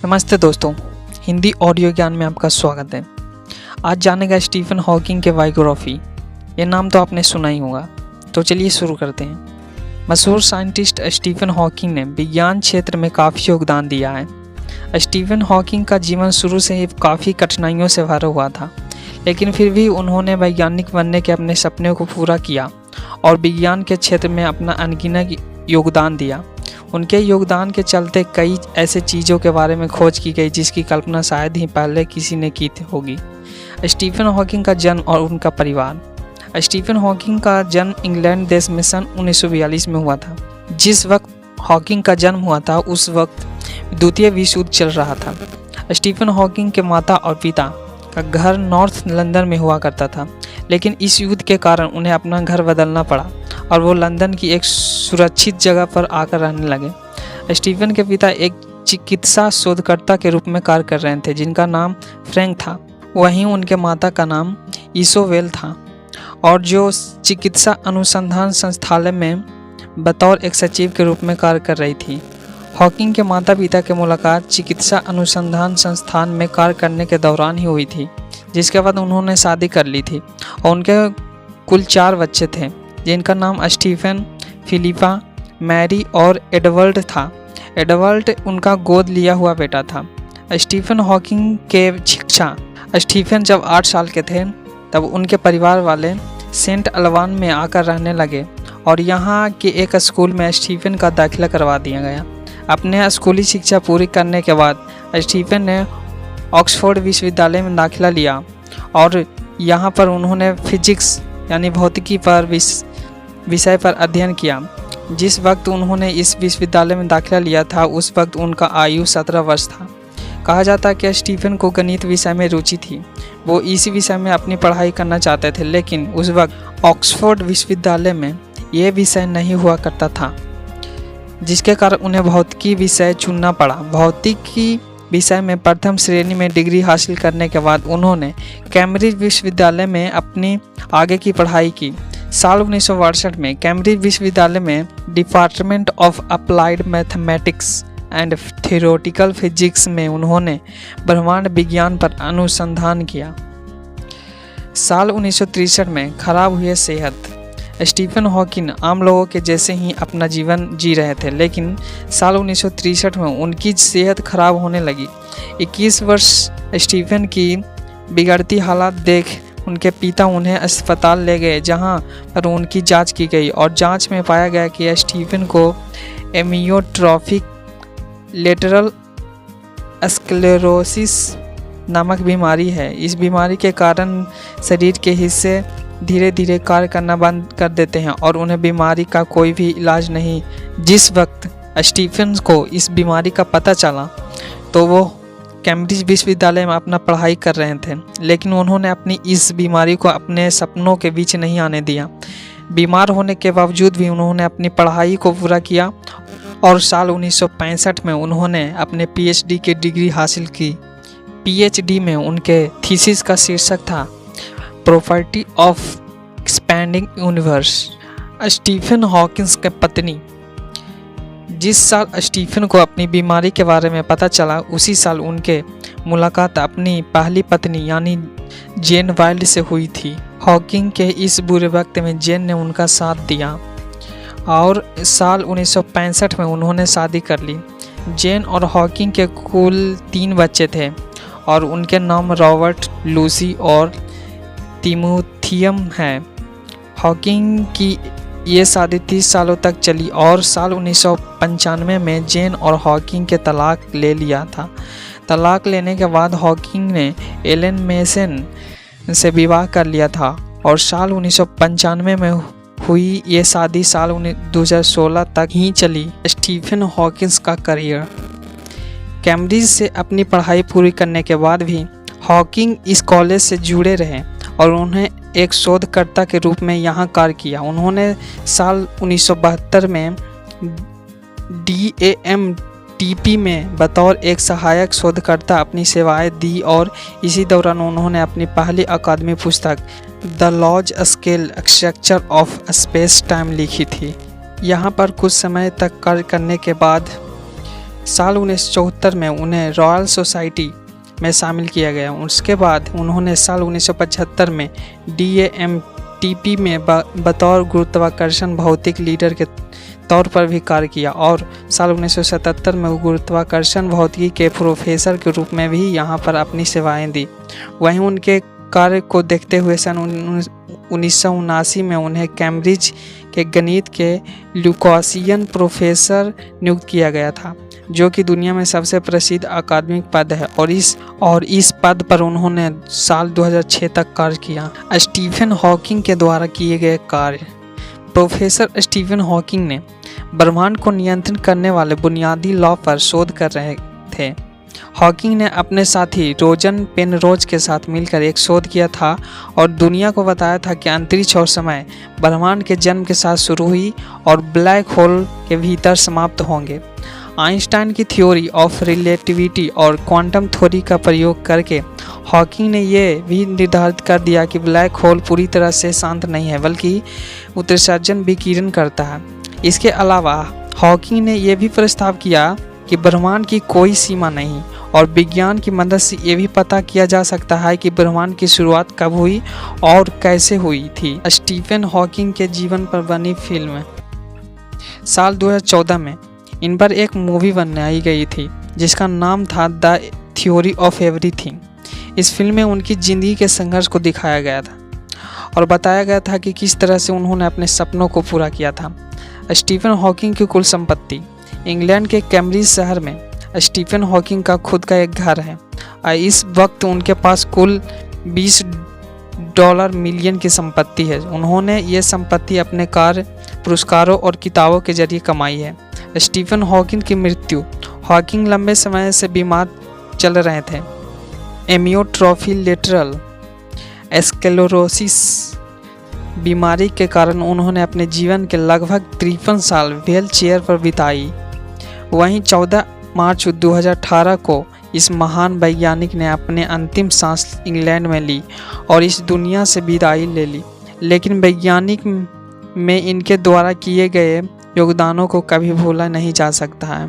नमस्ते दोस्तों, हिंदी ऑडियो ज्ञान में आपका स्वागत है। आज जानेगा स्टीफन हॉकिंग के बायोग्राफी। ये नाम तो आपने सुना ही होगा, तो चलिए शुरू करते हैं। मशहूर साइंटिस्ट स्टीफन हॉकिंग ने विज्ञान क्षेत्र में काफ़ी योगदान दिया है। स्टीफन हॉकिंग का जीवन शुरू से ही काफ़ी कठिनाइयों से भरा हुआ था, लेकिन फिर भी उन्होंने वैज्ञानिक बनने के अपने सपने को पूरा किया और विज्ञान के क्षेत्र में अपना अनगिनत योगदान दिया। उनके योगदान के चलते कई ऐसे चीज़ों के बारे में खोज की गई जिसकी कल्पना शायद ही पहले किसी ने की होगी। स्टीफन हॉकिंग का जन्म और उनका परिवार। स्टीफन हॉकिंग का जन्म इंग्लैंड देश में सन 1942 में हुआ था। जिस वक्त हॉकिंग का जन्म हुआ था उस वक्त द्वितीय विश्व युद्ध चल रहा था। स्टीफन हॉकिंग के माता और पिता का घर नॉर्थ लंदन में हुआ करता था, लेकिन इस युद्ध के कारण उन्हें अपना घर बदलना पड़ा और वो लंदन की एक सुरक्षित जगह पर आकर रहने लगे। स्टीफन के पिता एक चिकित्सा शोधकर्ता के रूप में कार्य कर रहे थे जिनका नाम फ्रैंक था। वहीं उनके माता का नाम इसोबेल था और जो चिकित्सा अनुसंधान संस्थान में बतौर एक सचिव के रूप में कार्य कर रही थी। हॉकिंग के माता पिता की मुलाकात चिकित्सा अनुसंधान संस्थान में कार्य करने के दौरान ही हुई थी, जिसके बाद उन्होंने शादी कर ली थी और उनके कुल 4 बच्चे थे जिनका नाम स्टीफन, फिलिपा, मैरी और एडवर्ड था। एडवर्ड उनका गोद लिया हुआ बेटा था। स्टीफन हॉकिंग के शिक्षा। स्टीफन जब 8 साल के थे तब उनके परिवार वाले सेंट अल्बान में आकर रहने लगे और यहाँ के एक स्कूल में स्टीफन का दाखिला करवा दिया गया। अपने स्कूली शिक्षा पूरी करने के बाद स्टीफन ने ऑक्सफोर्ड विश्वविद्यालय में दाखिला लिया और यहाँ पर उन्होंने फिजिक्स यानी भौतिकी पर विषय पर अध्ययन किया। जिस वक्त उन्होंने इस विश्वविद्यालय में दाखिला लिया था उस वक्त उनका आयु 17 वर्ष था। कहा जाता है कि स्टीफन को गणित विषय में रुचि थी। वो इसी विषय में अपनी पढ़ाई करना चाहते थे, लेकिन उस वक्त ऑक्सफोर्ड विश्वविद्यालय में ये विषय नहीं हुआ करता था, जिसके कारण उन्हें भौतिकी विषय चुनना पड़ा। भौतिकी विषय में प्रथम श्रेणी में डिग्री हासिल करने के बाद उन्होंने कैम्ब्रिज विश्वविद्यालय में अपनी आगे की पढ़ाई की। साल 1962 में कैम्ब्रिज विश्वविद्यालय में department of applied mathematics and theoretical physics में उन्होंने ब्रह्मांड विज्ञान पर अनुसंधान किया। साल 1963 में खराब हुई सेहत। स्टीफन हॉकिंग आम लोगों के जैसे ही अपना जीवन जी रहे थे, लेकिन साल 1963 में उनकी सेहत खराब होने लगी। 21 वर्ष स्टीफन की बिगड़ती हालत देख उनके पिता उन्हें अस्पताल ले गए, जहां पर उनकी जांच की गई और जांच में पाया गया कि स्टीफन को एमियोट्रोफिक लेटरल स्क्लेरोसिस नामक बीमारी है। इस बीमारी के कारण शरीर के हिस्से धीरे धीरे कार्य करना बंद कर देते हैं और उन्हें बीमारी का कोई भी इलाज नहीं। जिस वक्त स्टीफन को इस बीमारी का पता चला तो वो कैम्ब्रिज विश्वविद्यालय में अपना पढ़ाई कर रहे थे, लेकिन उन्होंने अपनी इस बीमारी को अपने सपनों के बीच नहीं आने दिया। बीमार होने के बावजूद भी उन्होंने अपनी पढ़ाई को पूरा किया और साल 1965 में उन्होंने अपने पीएचडी की डिग्री हासिल की। पीएचडी में उनके थीसिस का शीर्षक था property of expanding universe. Stephen Hawking की पत्नी। जिस साल स्टीफन को अपनी बीमारी के बारे में पता चला उसी साल उनके मुलाकात अपनी पहली पत्नी यानी जेन वाइल्ड से हुई थी। हॉकिंग के इस बुरे वक्त में जेन ने उनका साथ दिया और साल 1965 में उन्होंने शादी कर ली। जेन और हॉकिंग के कुल 3 बच्चे थे और उनके नाम रॉबर्ट, लूसी और तिमोथियम है। हॉकिंग की ये शादी 30 सालों तक चली और साल 1995 में जेन और हॉकिंग के तलाक ले लिया था। तलाक लेने के बाद हॉकिंग ने एलन मेसन से विवाह कर लिया था और साल 1995 में हुई ये शादी साल 2016 तक ही चली। स्टीफन हॉकिंग का करियर। कैम्ब्रिज से अपनी पढ़ाई पूरी करने के बाद भी हॉकिंग इस कॉलेज से जुड़े रहे और उन्हें एक शोधकर्ता के रूप में यहाँ कार्य किया। उन्होंने साल 1972 में DAMTP में बतौर एक सहायक शोधकर्ता अपनी सेवाएं दी और इसी दौरान उन्होंने अपनी पहली अकादमिक पुस्तक the large scale structure of space time लिखी थी। यहाँ पर कुछ समय तक कार्य करने के बाद साल 1974 में उन्हें रॉयल सोसाइटी में शामिल किया गया। उसके बाद उन्होंने साल 1975 में DAMTP में बतौर गुरुत्वाकर्षण भौतिक लीडर के तौर पर भी कार्य किया और साल 1977 में वो गुरुत्वाकर्षण भौतिकी के प्रोफेसर के रूप में भी यहाँ पर अपनी सेवाएं दी। वहीं उनके कार्य को देखते हुए सन 1979 में उन्हें कैम्ब्रिज के गणित के लुकासियन प्रोफेसर नियुक्त किया गया था, जो कि दुनिया में सबसे प्रसिद्ध अकादमिक पद है और इस पद पर उन्होंने साल 2006 तक कार्य किया। स्टीफन हॉकिंग के द्वारा किए गए कार्य। प्रोफेसर स्टीफन हॉकिंग ने ब्रह्मांड को नियंत्रित करने वाले बुनियादी लॉ पर शोध कर रहे थे। हॉकिंग ने अपने साथी रोजन पेनरोज के साथ मिलकर एक शोध किया था और दुनिया को बताया था कि अंतरिक्ष और समय ब्रह्मांड के जन्म के साथ शुरू हुई और ब्लैक होल के भीतर समाप्त होंगे। आइंस्टाइन की थ्योरी ऑफ रिलेटिविटी और क्वांटम थ्योरी का प्रयोग करके हॉकिंग ने यह भी निर्धारित कर दिया कि ब्लैक होल पूरी तरह से शांत नहीं है, बल्कि उत्सर्जन विकिरण करता है। इसके अलावा हॉकिंग ने यह भी प्रस्ताव किया कि ब्रह्मांड की कोई सीमा नहीं और विज्ञान की मदद से ये भी पता किया जा सकता है कि ब्रह्मांड की शुरुआत कब हुई और कैसे हुई थी। स्टीफन हॉकिंग के जीवन पर बनी फिल्म। साल 2014 में इन पर एक मूवी बनाई गई थी जिसका नाम था द थ्योरी ऑफ एवरीथिंग। इस फिल्म में उनकी ज़िंदगी के संघर्ष को दिखाया गया था और बताया गया था कि किस तरह से उन्होंने अपने सपनों को पूरा किया था। स्टीफन हॉकिंग की कुल संपत्ति। इंग्लैंड के कैम्ब्रिज शहर में स्टीफन हॉकिंग का खुद का एक घर है। इस वक्त उनके पास कुल $20 मिलियन की संपत्ति है। उन्होंने ये संपत्ति अपने कार्य, पुरस्कारों और किताबों के जरिए कमाई है। स्टीफन हॉकिंग की मृत्यु। हॉकिंग लंबे समय से बीमार चल रहे थे। एमियोट्रोफी लेटरल स्क्लेरोसिस बीमारी के कारण उन्होंने अपने जीवन के लगभग 53 साल व्हील चेयर पर बिताई। वहीं 14 मार्च 2018 को इस महान वैज्ञानिक ने अपने अंतिम सांस इंग्लैंड में ली और इस दुनिया से विदाई ले ली। लेकिन वैज्ञानिक में इनके द्वारा किए गए योगदानों को कभी भूला नहीं जा सकता है।